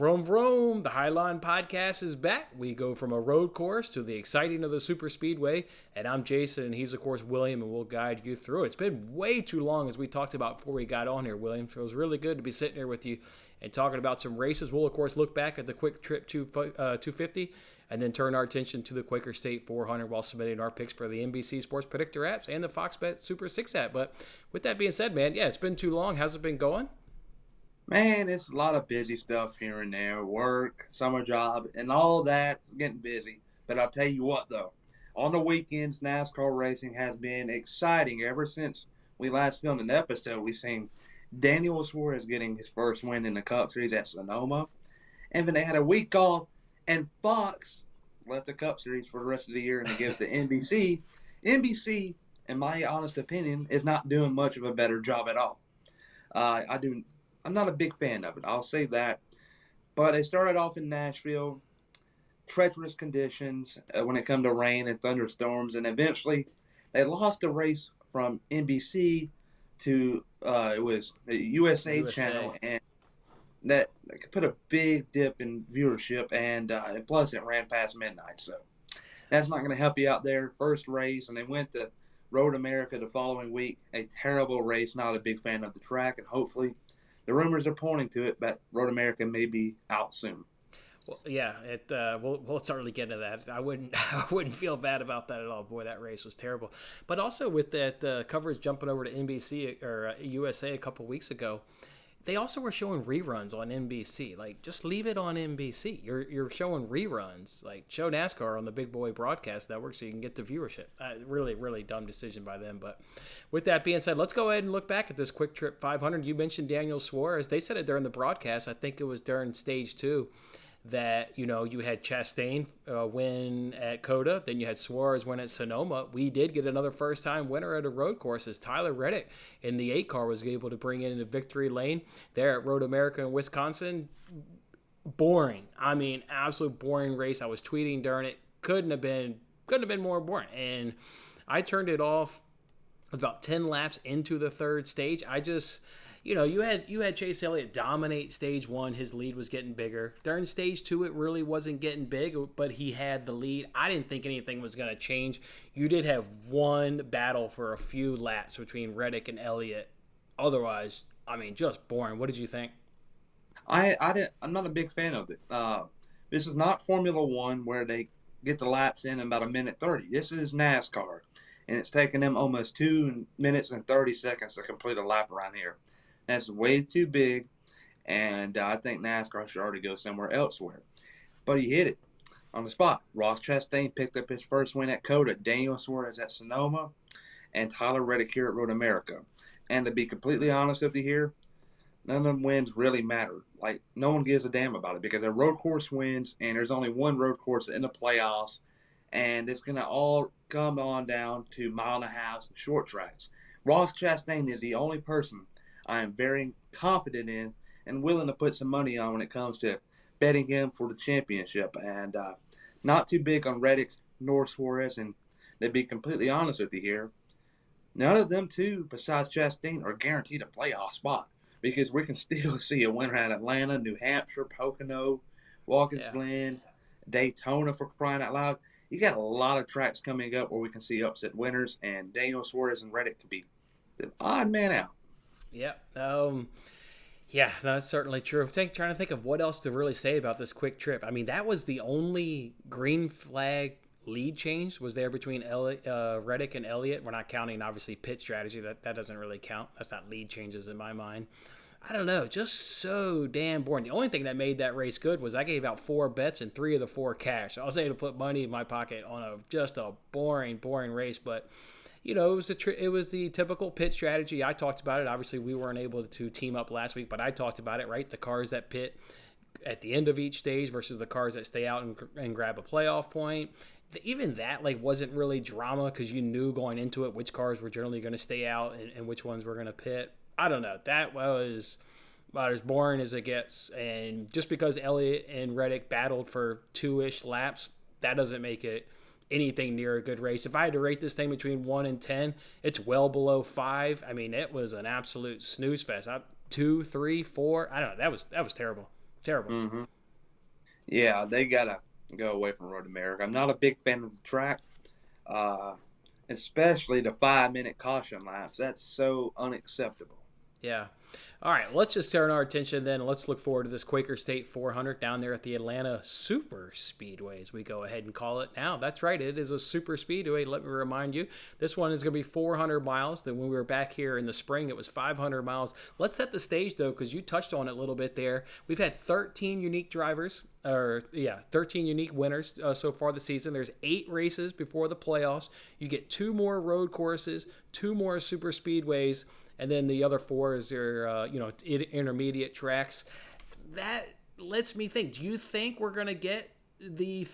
Vroom vroom, the Highline Podcast is back. We go from a road course to the exciting of the super speedway, and I'm Jason, and he's of course William, and we'll guide you through it. It's been way too long, as we talked about before we got on here, William. It feels really good to be sitting here with you and talking about some races. We'll of course look back at the Quick Trip 250, and then turn our attention to the Quaker State 400 while submitting our picks for the NBC Sports Predictor apps and the Fox Bet Super 6 app. But with that being said, man, yeah, it's been too long. How's it been going? Man, it's a lot of busy stuff here and there, work, summer job, and all that. Getting busy. But I'll tell you what, though, on the weekends, NASCAR racing has been exciting. Ever since we last filmed an episode, we've seen Daniel Suarez getting his first win in the Cup Series at Sonoma. And then they had a week off, and Fox left the Cup Series for the rest of the year and they give it to NBC. NBC, in my honest opinion, is not doing much of a better job at all. I'm not a big fan of it. I'll say that. But they started off in Nashville, treacherous conditions when it come to rain and thunderstorms, and eventually they lost the race from NBC to it was the USA channel, and that put a big dip in viewership, and plus it ran past midnight, so that's not going to help you out there. First race, and they went to Road America the following week. A terrible race. Not a big fan of the track, and hopefully. The rumors are pointing to it, but Road America may be out soon. Well, yeah, we'll certainly get into that. I wouldn't I wouldn't feel bad about that at all. Boy, that race was terrible. But also with that coverage jumping over to NBC or USA a couple weeks ago, they also were showing reruns on NBC. Like, just leave it on NBC. You're showing reruns. Like, show NASCAR on the Big Boy Broadcast Network so you can get the viewership. Really, really dumb decision by them. But with that being said, let's go ahead and look back at this Quick Trip 500. You mentioned Daniel Suarez. They said it during the broadcast. I think it was during Stage 2 that, you had Chastain win at Coda. Then you had Suarez win at Sonoma. We did get another first-time winner at a road course as Tyler Reddick in the 8 car was able to bring in the victory lane there at Road America in Wisconsin. Boring. I mean, absolute boring race. I was tweeting during it. Couldn't have been more boring. And I turned it off about 10 laps into the third stage. I just... you had Chase Elliott dominate stage 1. His lead was getting bigger. During stage 2, it really wasn't getting big, but he had the lead. I didn't think anything was going to change. You did have one battle for a few laps between Reddick and Elliott. Otherwise, I mean, just boring. What did you think? I'm not a big fan of it. This is not Formula One where they get the laps in about a minute 30. This is NASCAR, and it's taking them almost 2 minutes and 30 seconds to complete a lap around here. That's way too big, and I think NASCAR should already go somewhere elsewhere. But he hit it on the spot. Ross Chastain picked up his first win at Coda, Daniel Suarez at Sonoma, and Tyler Reddick here at Road America. And to be completely honest with you here, none of them wins really matter. Like, no one gives a damn about it because they're road course wins, and there's only one road course in the playoffs, and it's going to all come on down to mile and a half short tracks. Ross Chastain is the only person I am very confident in and willing to put some money on when it comes to betting him for the championship. And not too big on Reddick nor Suarez. And to be completely honest with you here, none of them two, besides Chastain, are guaranteed a playoff spot because we can still see a winner at Atlanta, New Hampshire, Pocono, Watkins Glen, Daytona, for crying out loud. You got a lot of tracks coming up where we can see upset winners, and Daniel Suarez and Reddick could be the odd man out. Yeah. Yeah, that's certainly true. I'm trying to think of what else to really say about this Quick Trip. I mean, that was the only green flag lead change was there between Reddick and Elliott. We're not counting, obviously, pit strategy. That doesn't really count. That's not lead changes in my mind. I don't know. Just so damn boring. The only thing that made that race good was I gave out 4 bets and 3 of the 4 cash. So I was able to put money in my pocket on just a boring race, but... it was the typical pit strategy. I talked about it. Obviously, we weren't able to team up last week, but I talked about it, right? The cars that pit at the end of each stage versus the cars that stay out and grab a playoff point. Even that wasn't really drama because you knew going into it which cars were generally going to stay out and which ones were going to pit. I don't know. That was about as boring as it gets. And just because Elliott and Reddick battled for 2-ish laps, that doesn't make it anything near a good race. If I had to rate this thing between 1 and 10, it's well below 5. I mean, it was an absolute snooze fest. 2, 3, 4. I don't know. That was terrible. Terrible. Hmm. Yeah, they gotta go away from Road America. I'm not a big fan of the track, uh, especially the 5 minute caution laps. That's so unacceptable. Yeah. All right, let's just turn our attention then. Let's look forward to this Quaker State 400 down there at the Atlanta Super Speedway, as we go ahead and call it now. That's right, it is a super speedway. Let me remind you, this one is going to be 400 miles. Then when we were back here in the spring, it was 500 miles. Let's set the stage though, because you touched on it a little bit there. We've had 13 unique drivers, 13 unique winners so far this season. There's 8 races before the playoffs. You get 2 more road courses, 2 more super speedways, and then the other 4 is your intermediate tracks. That lets me think. Do you think we're gonna get the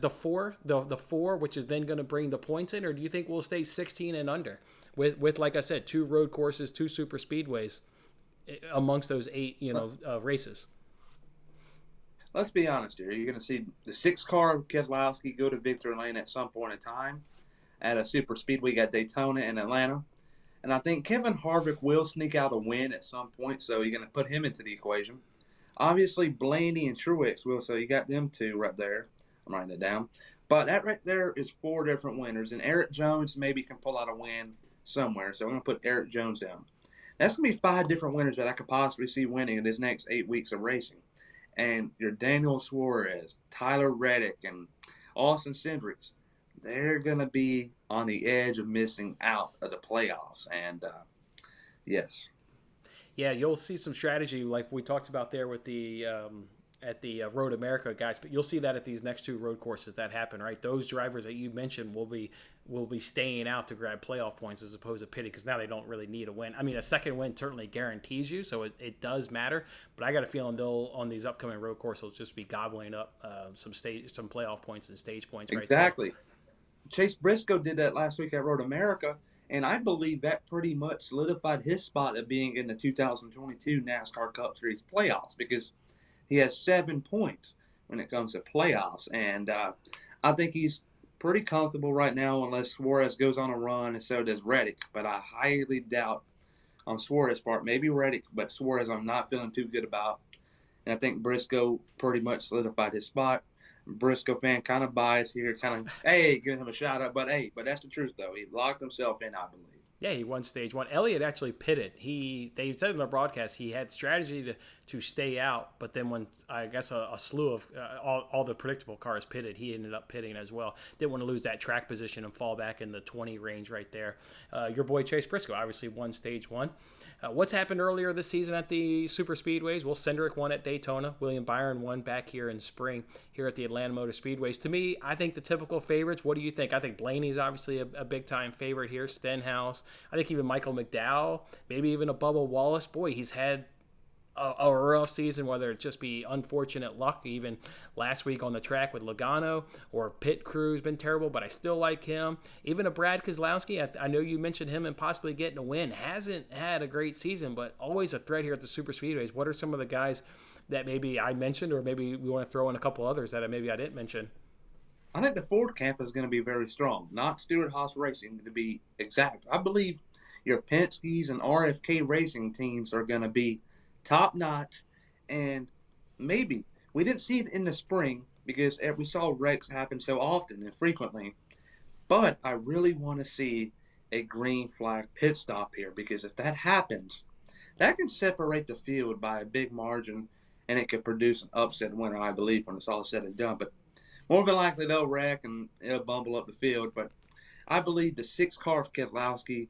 four, which is then going to bring the points in, or do you think we'll stay 16 and under with like I said, 2 road courses, 2 super speedways amongst those 8 races? Let's be honest here. You're going to see the 6 car of Keselowski go to victory lane at some point in time at a super speedway at Daytona and Atlanta. And I think Kevin Harvick will sneak out a win at some point, so you're going to put him into the equation. Obviously, Blaney and Truex will, so you got them 2 right there. I'm writing it down. But that right there is 4 different winners, and Eric Jones maybe can pull out a win somewhere, so I'm going to put Eric Jones down. That's going to be 5 different winners that I could possibly see winning in this next 8 weeks of racing. And your Daniel Suarez, Tyler Reddick, and Austin Cindricks, they're going to be on the edge of missing out of the playoffs. And, yes. Yeah, you'll see some strategy like we talked about there with the at the Road America guys, but you'll see that at these next 2 road courses that happen, right? Those drivers that you mentioned will be staying out to grab playoff points as opposed to pitting, because now they don't really need a win. I mean, a second win certainly guarantees you, so it does matter. But I got a feeling they'll on these upcoming road courses just be gobbling up some playoff points and stage points right there. Exactly. Chase Briscoe did that last week at Road America, and I believe that pretty much solidified his spot of being in the 2022 NASCAR Cup Series playoffs, because he has 7 points when it comes to playoffs, and I think he's pretty comfortable right now unless Suarez goes on a run, and so does Reddick. But I highly doubt on Suarez's part. Maybe Reddick, but Suarez I'm not feeling too good about. And I think Briscoe pretty much solidified his spot. Briscoe fan kind of biased here, kind of, hey, giving him a shout out. But that's the truth, though. He locked himself in, I believe. Yeah, he won stage 1. Elliott actually pitted. They said in the broadcast he had strategy to stay out, but then when I guess a slew of all the predictable cars pitted, he ended up pitting as well. Didn't want to lose that track position and fall back in the 20 range right there. Your boy Chase Briscoe obviously won stage 1. What's happened earlier this season at the super speedways? Well, Cindric won at Daytona. William Byron won back here in spring here at the Atlanta Motor Speedways. To me, I think the typical favorites. What do you think? I think Blaney's obviously a big-time favorite here. Stenhouse. I think even Michael McDowell, maybe even a Bubba Wallace. Boy, he's had a rough season, whether it just be unfortunate luck, even last week on the track with Logano, or pit crew's been terrible, but I still like him. Even a Brad Keselowski, I know you mentioned him and possibly getting a win, hasn't had a great season, but always a threat here at the super speedways. What are some of the guys that maybe I mentioned, or maybe we want to throw in a couple others that maybe I didn't mention? I think the Ford camp is going to be very strong, not Stewart-Haas Racing to be exact. I believe your Penske's and RFK Racing teams are going to be top notch, and maybe we didn't see it in the spring because we saw wrecks happen so often and frequently. But I really want to see a green flag pit stop here, because if that happens, that can separate the field by a big margin, and it could produce an upset winner, I believe, when it's all said and done. But more than likely they'll wreck and it'll bumble up the field. But I believe the 6 car of Keselowski,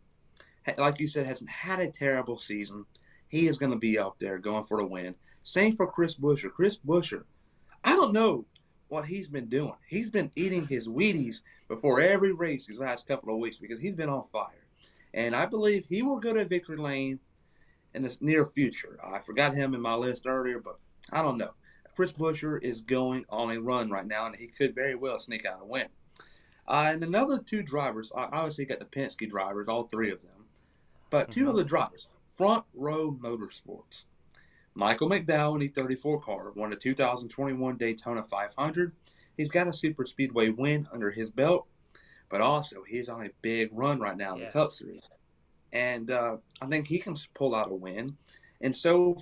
like you said, hasn't had a terrible season. He is going to be up there going for the win. Same for Chris Buescher. Chris Buescher, I don't know what he's been doing. He's been eating his Wheaties before every race these last couple of weeks because he's been on fire. And I believe he will go to victory lane in the near future. I forgot him in my list earlier, but I don't know. Chris Buescher is going on a run right now, and he could very well sneak out a win. And another 2 drivers, obviously got the Penske drivers, all 3 of them, but 2 other drivers. Front Row Motorsports. Michael McDowell in the 34 car won the 2021 Daytona 500. He's got a super speedway win under his belt, but also he's on a big run right now in the Cup Series. And I think he can pull out a win. And so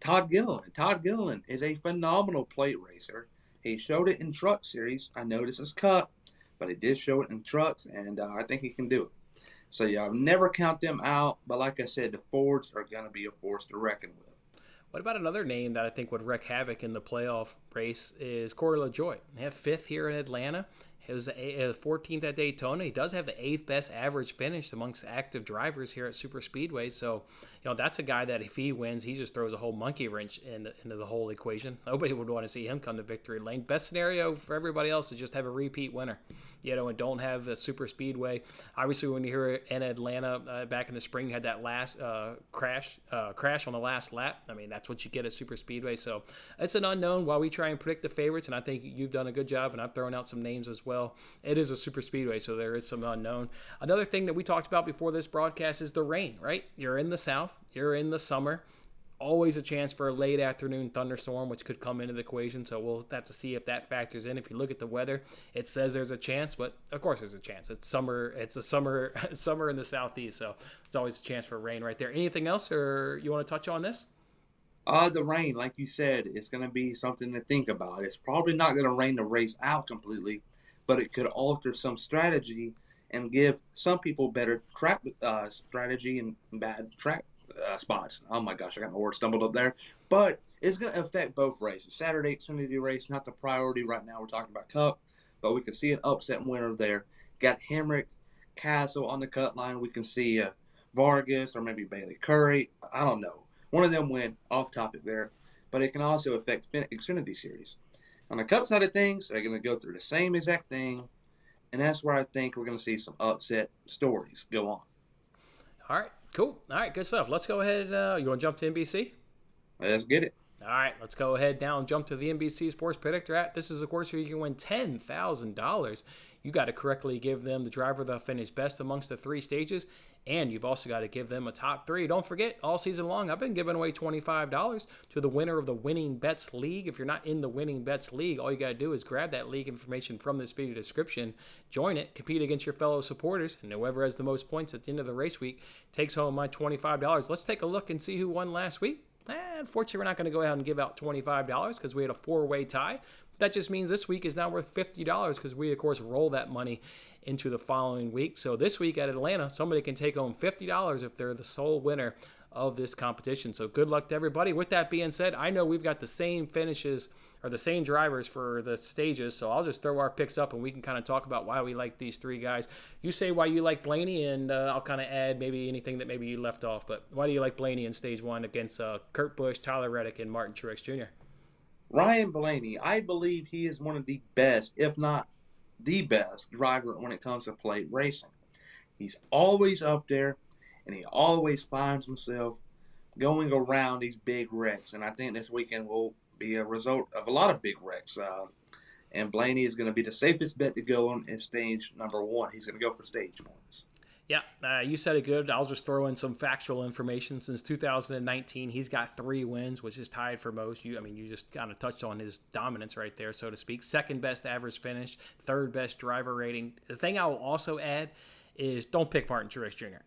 Todd Gilliland. Todd Gilliland is a phenomenal plate racer. He showed it in Truck Series. I know this is Cup, but he did show it in Trucks, and I think he can do it. So, yeah, I'll never count them out. But like I said, the Fords are going to be a force to reckon with. What about another name that I think would wreak havoc in the playoff race is Corey LaJoie. They have fifth here in Atlanta. He was 14th at Daytona. He does have the eighth best average finish amongst active drivers here at Super Speedway. So, that's a guy that if he wins, he just throws a whole monkey wrench into the whole equation. Nobody would want to see him come to victory lane. Best scenario for everybody else is just have a repeat winner, and don't have a Super Speedway. Obviously, when you hear it in Atlanta back in the spring, you had that last crash on the last lap. I mean, that's what you get at Super Speedway. So it's an unknown while we try and predict the favorites, and I think you've done a good job, and I've thrown out some names as well. It is a Super Speedway, so there is some unknown. Another thing that we talked about before this broadcast is the rain, right? You're in the South. You're in the summer. Always a chance for a late afternoon thunderstorm, which could come into the equation. So we'll have to see if that factors in. If you look at the weather, it says there's a chance, but of course there's a chance. It's summer. It's a summer in the Southeast, so it's always a chance for rain right there. Anything else, or you want to touch on this? The rain, like you said, is going to be something to think about. It's probably not going to rain the race out completely, but it could alter some strategy and give some people better track strategy and bad track spots. Oh my gosh, I got my words stumbled up there. But it's going to affect both races. Saturday Xfinity race, not the priority right now. We're talking about Cup, but we can see an upset winner there. Got Hemrick, Castle on the cut line. We can see Vargas or maybe Bailey Curry. I don't know. One of them win, off topic there. But it can also affect Xfinity Series. On the Cup side of things, they're going to go through the same exact thing. And that's where I think we're going to see some upset stories go on. All right, cool. All right, good stuff. Let's go ahead. You want to jump to NBC? Let's get it. All right, let's go ahead now and jump to the NBC Sports Predictor App. This is, of course, where you can win $10,000. You got to correctly give them the driver that finished best amongst the three stages, and you've also got to give them a top three. Don't forget, all season long, I've been giving away $25 to the winner of the Winning Bets League. If you're not in the Winning Bets League, all you got to do is grab that league information from this video description, join it, compete against your fellow supporters, and whoever has the most points at the end of the race week takes home my $25. Let's take a look and see who won last week. Unfortunately, we're not going to go ahead and give out $25 because we had a four-way tie. That just means this week is now worth $50 because we, of course, roll that money into the following week. So this week at Atlanta, somebody can take home $50 if they're the sole winner of this competition. So good luck to everybody. With that being said, I know we've got the same finishes or the same drivers for the stages, so I'll just throw our picks up and we can kind of talk about why we like these three guys. You say why you like Blaney, and I'll kind of add maybe anything that maybe you left off. But why do you like Blaney in stage one against Kurt Busch, Tyler Reddick, and Martin Truex Jr.? Ryan Blaney, I believe he is one of the best, if not the best, driver when it comes to plate racing. He's always up there, and he always finds himself going around these big wrecks. And I think this weekend will be a result of a lot of big wrecks. And Blaney is going to be the safest bet to go on in stage number one. He's going to go for stage points. Yeah, you said it good. I'll just throw in some factual information. Since 2019, he's got 3 wins, which is tied for most. You just kind of touched on his dominance right there, so to speak. Second best average finish, third best driver rating. The thing I will also add is don't pick Martin Truex Jr.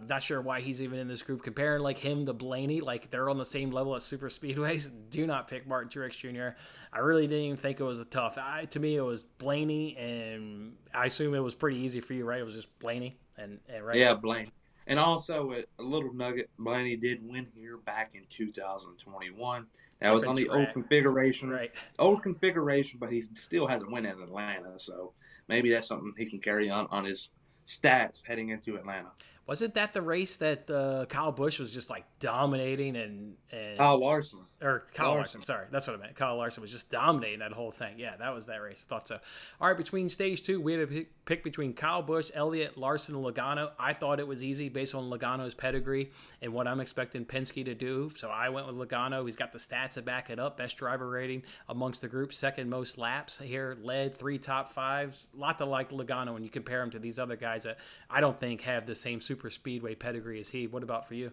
Not sure why he's even in this group. Comparing like him to Blaney, like they're on the same level as super speedways. Do not pick Martin Truex Jr. I really didn't even think it was a tough. To me, it was Blaney, and I assume it was pretty easy for you, right? It was just Blaney and right. Yeah, Blaney. And also a little nugget: Blaney did win here back in 2021. That was on the old configuration, right? Old configuration, but he still hasn't won in Atlanta, so maybe that's something he can carry on his stats heading into Atlanta. Wasn't that the race that Kyle Busch was just like dominating and Kyle Larson. Or Kyle Larson, sorry. That's what I meant. Kyle Larson was just dominating that whole thing. Yeah, that was that race. I thought so. All right, between stage 2, we had to pick between Kyle Busch, Elliott, Larson, and Logano. I thought it was easy based on Logano's pedigree and what I'm expecting Penske to do. So I went with Logano. He's got the stats to back it up. Best driver rating amongst the group. Second most laps here. Led 3 top 5s. A lot to like Logano when you compare him to these other guys that I don't think have the same super speedway pedigree as he. What about for you?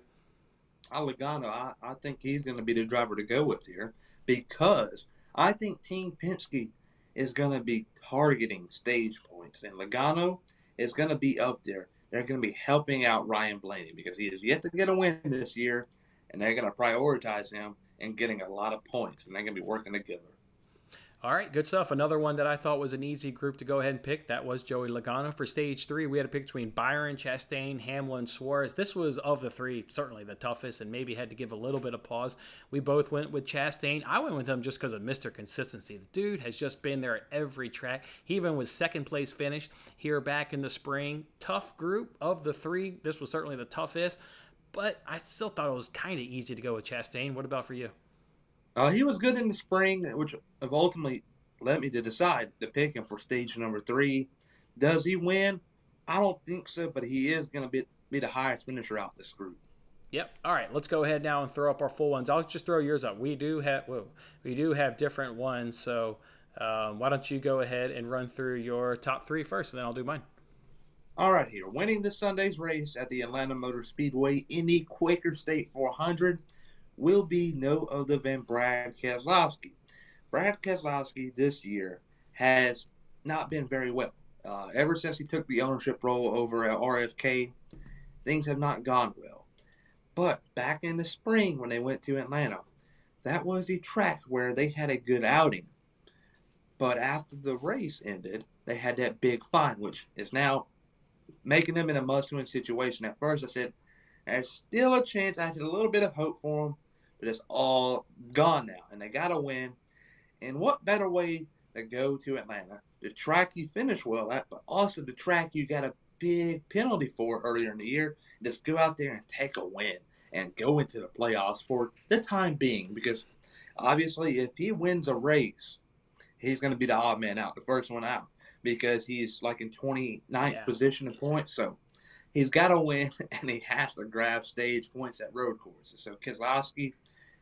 Logano, I think he's going to be the driver to go with here because I think Team Penske is going to be targeting stage points, and Logano is going to be up there. They're going to be helping out Ryan Blaney because he is yet to get a win this year, and they're going to prioritize him. and getting a lot of points, and they're going to be working together. All right, good stuff. Another one that I thought was an easy group to go ahead and pick, that was Joey Logano. For stage 3, we had to pick between Byron, Chastain, Hamlin, Suarez. This was, of the 3, certainly the toughest, and maybe had to give a little bit of pause. We both went with Chastain. I went with him just because of Mr. Consistency. The dude has just been there at every track. He even was second place finish here back in the spring. Tough group of the 3. This was certainly the toughest, but I still thought it was kind of easy to go with Chastain. What about for you? He was good in the spring, which have ultimately led me to decide to pick him for stage number 3. Does he win? I don't think so, but he is going to be the highest finisher out this group. Yep. All right. Let's go ahead now and throw up our full ones. I'll just throw yours up. We do have different ones. So why don't you go ahead and run through your top 3 first, and then I'll do mine. All right, here. Winning this Sunday's race at the Atlanta Motor Speedway in the Quaker State 400 will be no other than Brad Keselowski. Brad Keselowski this year has not been very well. Ever since he took the ownership role over at RFK, things have not gone well. But back in the spring when they went to Atlanta, that was the track where they had a good outing. But after the race ended, they had that big fine, which is now making them in a must-win situation. At first I said, there's still a chance. I had a little bit of hope for them, but it's all gone now, and they got to win. And what better way to go to Atlanta? The track you finish well at, but also the track you got a big penalty for earlier in the year. Just go out there and take a win and go into the playoffs for the time being, because obviously if he wins a race, he's going to be the odd man out, the first one out, because he's like in 29th position in points. So he's got to win, and he has to grab stage points at road courses. So Keselowski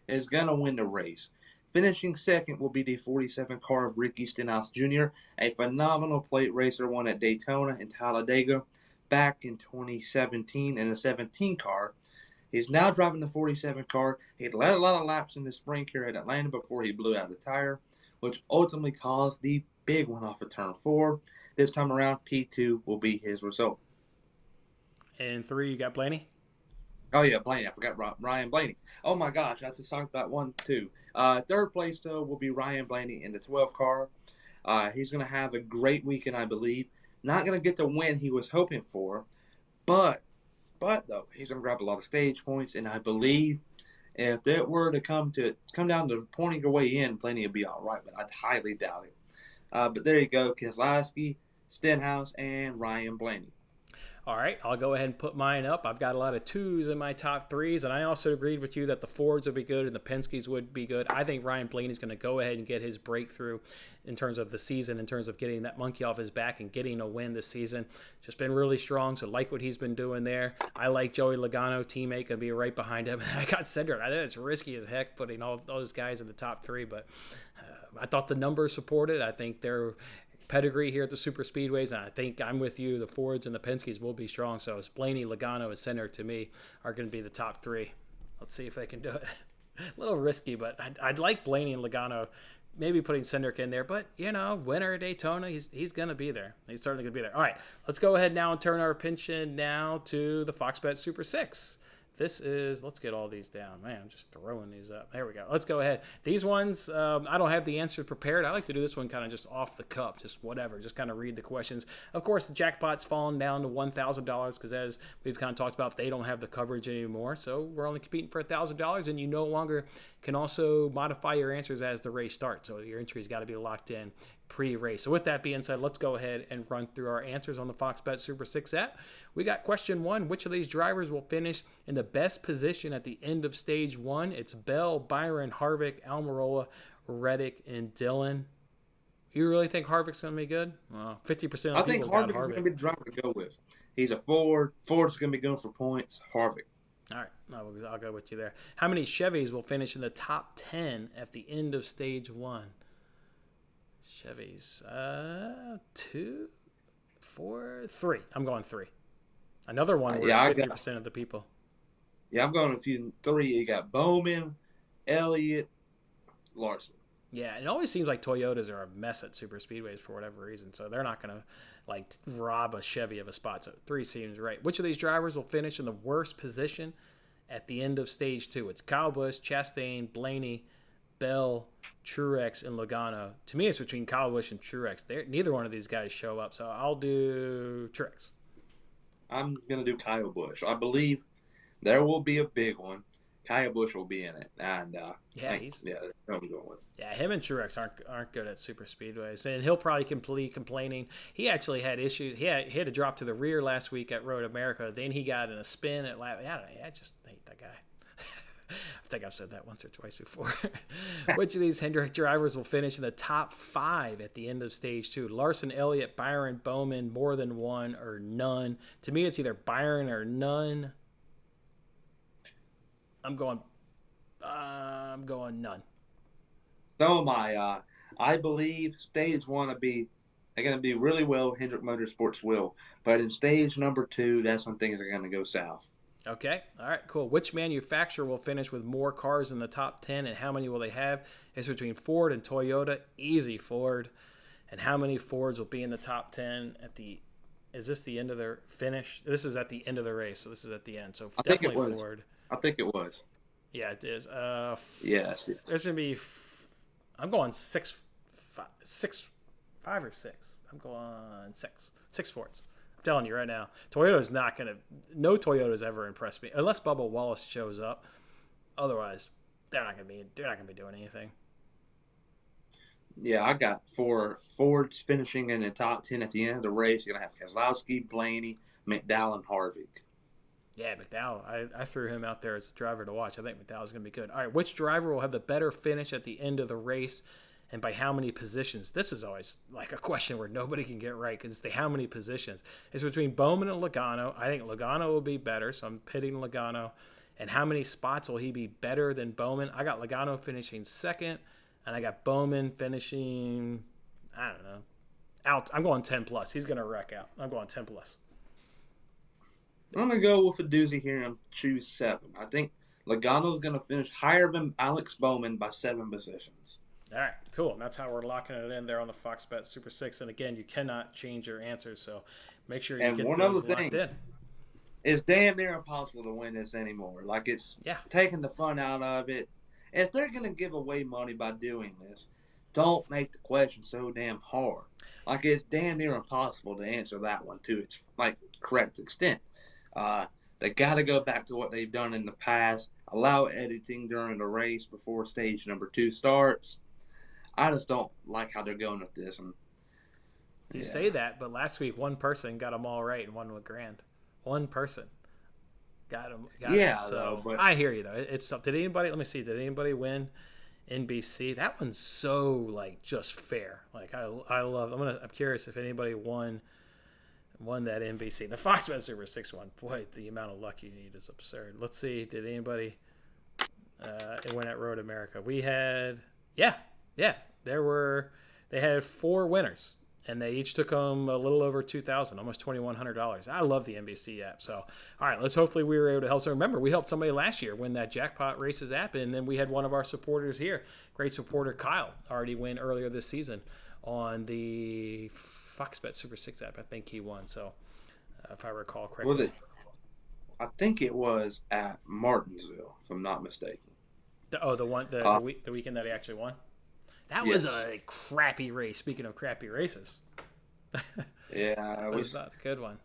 is going to win the race. Finishing second will be the 47 car of Ricky Stenhouse Jr., a phenomenal plate racer, won at Daytona and Talladega back in 2017 in the 17 car. He's now driving the 47 car. He led a lot of laps in the sprint here at Atlanta before he blew out the tire, which ultimately caused the big one off of turn 4. This time around, P2 will be his result. And 3, you got Blaney? Oh, yeah, Blaney. I forgot Ryan Blaney. Oh, my gosh. I just talked about one, too. Third place, though, will be Ryan Blaney in the 12 car. He's going to have a great weekend, I believe. Not going to get the win he was hoping for. But, though, he's going to grab a lot of stage points. And I believe if that were to come down to pointing your way in, Blaney will be all right. But I'd highly doubt it. But there you go. Keselowski, Stenhouse, and Ryan Blaney. All right, I'll go ahead and put mine up. I've got a lot of 2s in my top 3s, and I also agreed with you that the Fords would be good and the Penske's would be good. I think Ryan Blaney's going to go ahead and get his breakthrough in terms of the season, in terms of getting that monkey off his back and getting a win this season. Just been really strong, so like what he's been doing there. I like Joey Logano, teammate, going to be right behind him. I got Cedric. I know it's risky as heck putting all those guys in the top 3, but I thought the numbers supported. I think they're pedigree here at the super speedways, and I think I'm with you. The Fords and the Penske's will be strong. So it's Blaney, Logano, and Cedric to me are going to be the top 3. Let's see if they can do it. A little risky, but I'd like Blaney and Logano, maybe putting Cedric in there. But winner at Daytona, he's going to be there. He's certainly going to be there. All right, let's go ahead now and turn our attention now to the Fox Bet Super 6. This is, let's get all these down. Man, I'm just throwing these up. There we go. Let's go ahead. These ones, I don't have the answer prepared. I like to do this one kind of just off the cuff, just whatever, just kind of read the questions. Of course, the jackpot's fallen down to $1,000 because as we've kind of talked about, they don't have the coverage anymore. So we're only competing for $1,000, and you no longer can also modify your answers as the race starts. So your entry's got to be locked in pre-race. So with that being said, let's go ahead and run through our answers on the Fox Bet Super 6 app. We got question 1. Which of these drivers will finish in the best position at the end of stage 1? It's Bell, Byron, Harvick, Almirola, Reddick, and Dillon. You really think Harvick's going to be good? Well, 50% of people got Harvick. I think Harvick is going to be the driver to go with. He's a Ford. Ford's going to be going for points. Harvick. All right. I'll go with you there. How many Chevys will finish in the top 10 at the end of stage 1? Chevys. 2, 4, 3. I'm going 3. Another one where 50% of the people. Yeah, I'm going with 3. You got Bowman, Elliott, Larson. Yeah, it always seems like Toyotas are a mess at super speedways for whatever reason, so they're not going to rob a Chevy of a spot. So 3 seems right. Which of these drivers will finish in the worst position at the end of stage 2. It's Kyle Busch, Chastain, Blaney, Bell, Truex, and Logano. To me, it's between Kyle Busch and Truex. Neither one of these guys show up, so I'll do Truex. I'm going to do Kyle Busch. I believe there will be a big one. Kyle Busch will be in it. And that's what I'm going with. Yeah, him and Truex aren't good at super speedways, and he'll probably be complaining. He actually had issues. He had to drop to the rear last week at Road America. Then he got in a spin at lap. I just hate that guy. I think I've said that once or twice before. Which of these Hendrick drivers will finish in the top 5 at the end of stage 2? Larson, Elliott, Byron, Bowman, more than one, or none. To me, it's either Byron or none. I'm going none. So am I. I believe stage 1 they're going to be really well. Hendrick Motorsports will, but in stage number 2, that's when things are going to go south. Okay. All right, cool. Which manufacturer will finish with more cars in the top 10, and how many will they have? It's between Ford and Toyota. Easy, Ford. And how many Fords will be in the top 10 is this the end of their finish? This is at the end of the race, so this is at the end. So definitely Ford. I think it was. Yeah, it is. Yes. There's going to be, I'm going 5 or 6. I'm going 6. 6 Fords. Telling you right now, Toyota's not gonna. No Toyota's ever impressed me unless Bubba Wallace shows up. Otherwise, they're not gonna be doing anything. Yeah, I got 4 Fords finishing in the top 10 at the end of the race. You're gonna have Keselowski, Blaney, McDowell, and Harvick. Yeah, McDowell. I threw him out there as a driver to watch. I think McDowell's gonna be good. All right, which driver will have the better finish at the end of the race? And by how many positions? This is always like a question where nobody can get right because it's the how many positions. It's between Bowman and Logano. I think Logano will be better, so I'm pitting Logano. And how many spots will he be better than Bowman? I got Logano finishing 2nd, and I got Bowman finishing, I don't know, out. I'm going 10 plus. He's going to wreck out. I'm going 10 plus. I'm going to go with a doozy here and choose 7. I think Logano's going to finish higher than Alex Bowman by 7 positions. All right, cool. And that's how we're locking it in there on the Fox Bet Super 6. And again, you cannot change your answers, so make sure you get those locked in. It's damn near impossible to win this anymore. Like, it's taking the fun out of it. If they're going to give away money by doing this, don't make the question so damn hard. Like, it's damn near impossible to answer that one to its correct extent. They got to go back to what they've done in the past. Allow editing during the race before stage number 2 starts. I just don't like how they're going with this. And you say that, but last week one person got them all right and won with grand. One person got them. So but I hear you though. It's tough. Did anybody? Let me see. Did anybody win NBC? That one's so just fair. I love. I'm curious if anybody won that NBC. The Fox Bet Super 6 one. Boy, the amount of luck you need is absurd. Let's see. Did anybody win at Road America? We had. Yeah, they had 4 winners, and they each took them a little over $2,000, almost $2,100. I love the NBC app. So, all right, hopefully we were able to help. So remember, we helped somebody last year win that Jackpot Races app, and then we had one of our supporters here, great supporter Kyle, already win earlier this season on the Fox Bet Super 6 app. I think he won. So, if I recall correctly, was it? I think it was at Martinsville, if I'm not mistaken. The weekend that he actually won. That was a crappy race. Speaking of crappy races. Yeah. It was not a good one.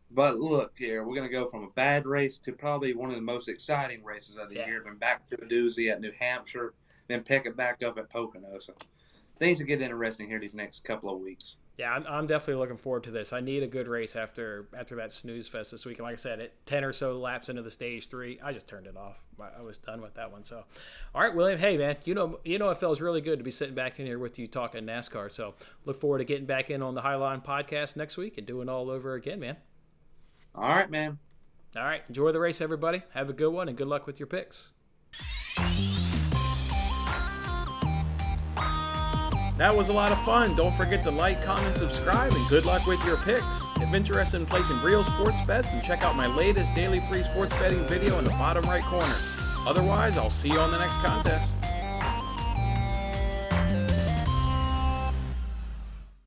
But look here, we're going to go from a bad race to probably one of the most exciting races of the year. Then back to a doozy at New Hampshire. Then pick it back up at Pocono. So things will get interesting here these next couple of weeks. Yeah, I'm definitely looking forward to this. I need a good race after that snooze fest this week. And like I said, 10 or so laps into the stage 3, I just turned it off. I was done with that one. So, all right, William. Hey, man, you know it feels really good to be sitting back in here with you talking NASCAR. So, look forward to getting back in on the Highline podcast next week and doing all over again, man. All right, man. All right, enjoy the race, everybody. Have a good one, and good luck with your picks. That was a lot of fun. Don't forget to like, comment, subscribe, and good luck with your picks. If interested in placing real sports bets, then check out my latest daily free sports betting video in the bottom right corner. Otherwise, I'll see you on the next contest.